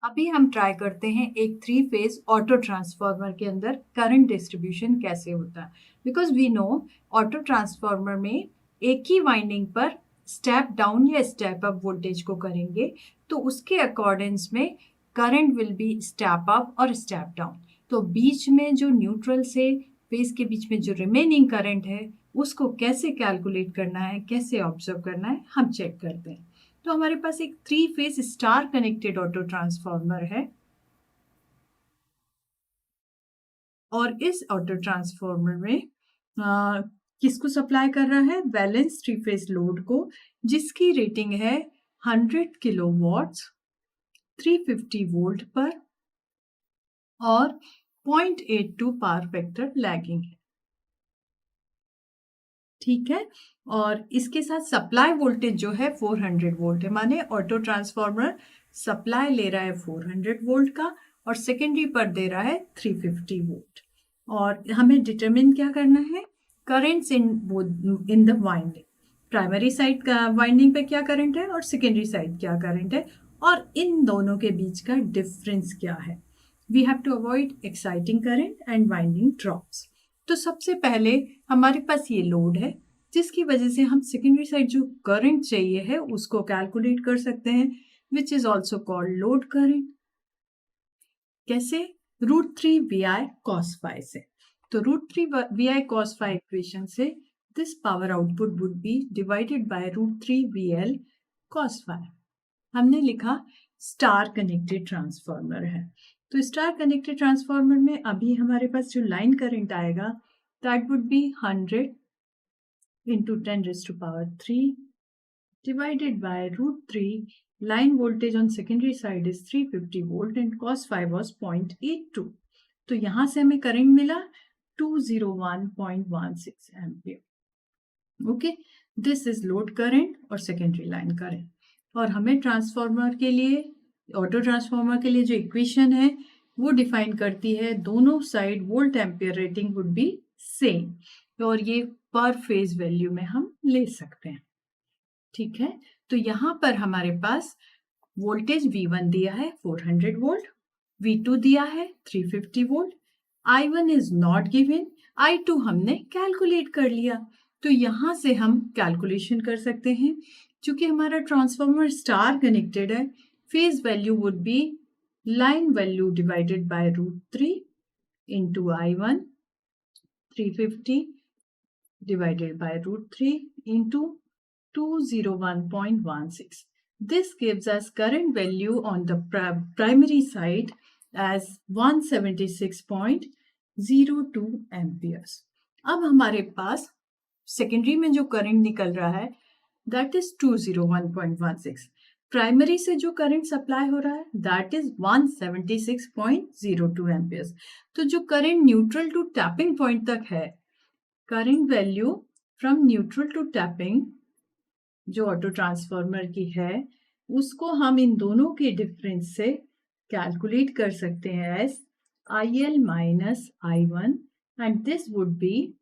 अभी हम ट्राई करते हैं एक 3 फेज ऑटो ट्रांसफार्मर के अंदर करंट डिस्ट्रीब्यूशन कैसे होता है। Because we know auto transformer में एक ही वाइंडिंग पर स्टेप डाउन या स्टेप अप वोल्टेज को करेंगे तो उसके अकॉर्डिंग्स में current will be step up और स्टेप डाउन। तो बीच में जो न्यूट्रल से फेज के बीच में जो रिमेनिंग करंट है उसको कैसे कैलकुलेट करना है, कैसे ऑब्जर्व करना है, हम चेक करते हैं। तो हमारे पास एक 3 phase star connected auto transformer है और इस ऑटो ट्रांसफार्मर में किसको सप्लाई कर रहा है? बैलेंस 3 फेज लोड को, जिसकी रेटिंग है 100 किलोवाट्स 350 वोल्ट पर और 0.82 पावर फैक्टर लैगिंग है। ठीक है, और इसके साथ सप्लाई वोल्टेज जो है 400 वोल्ट है, माने ऑटो ट्रांसफार्मर सप्लाई ले रहा है 400 वोल्ट का और सेकेंडरी पर दे रहा है 350 वोल्ट। और हमें डिटरमिन क्या करना है? Currents in the winding. Primary side का वाइंडिंग पे क्या करंट है और सेकेंडरी साइड क्या करंट है और इन दोनों के बीच का डिफरेंस क्या है। We have to avoid exciting current and winding drops. तो सबसे पहले हमारे पास ये लोड है जिसकी वजह से हम सेकेंडरी साइड जो करंट चाहिए है उसको कैलकुलेट कर सकते हैं, which is also called load current. कैसे? √3 VI cos phi से। तो √3 VI cos phi इक्वेशन से this power output would be divided by √3 VL cos phi। हमने लिखा स्टार कनेक्टेड ट्रांसफार्मर है। तो स्टार कनेक्टेड ट्रांसफार्मर में अभी हमारे पास जो लाइन करंट आएगा that would be 100 into 10⁻³ divided by √3. Line voltage on secondary side is 350 volt and cos phi was 0.82. तो यहाँ से हमें करंट मिला 201.16 ampere. Okay, this is load current और सेकेंडरी लाइन करंट। और हमें ट्रांसफार्मर के लिए, ऑटो ट्रांसफार्मर के लिए जो इक्वेशन है वो डिफाइन करती है दोनों side volt ampere rating would be same और ये पर फेज वैल्यू में हम ले सकते हैं। ठीक है, तो यहाँ पर हमारे पास वोल्टेज V1 दिया है 400 वोल्ट, V2 दिया है 350 volt, I1 is not given, I2 हमने कैलकुलेट कर लिया। तो यहाँ से हम कैलकुलेशन कर सकते हैं। क्योंकि हमारा ट्रांसफार्मर स्टार कनेक्टेड है, phase value would be line value divided by √3 into I1 350 divided by √3 into 201.16. This gives us current value on the primary side as 176.02 amperes. अब हमारे पास सेकेंडरी में जो करंट निकल रहा है दैट इज 201.16। प्राइमरी से जो करंट सप्लाई हो रहा है दैट इज 176.02 एम्पियर्स। तो जो current neutral to tapping point तक है, current value from neutral to tapping जो ऑटो ट्रांसफार्मर की है उसको हम इन दोनों के डिफरेंस से कैलकुलेट कर सकते हैं as IL minus I1 and this would be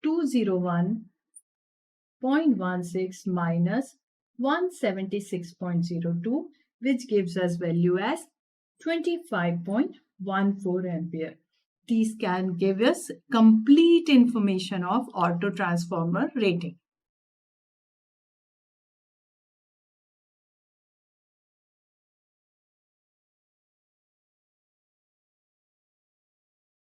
201.16 minus 176.02 which gives us value as 25.14 ampere. These can give us complete information of auto transformer rating.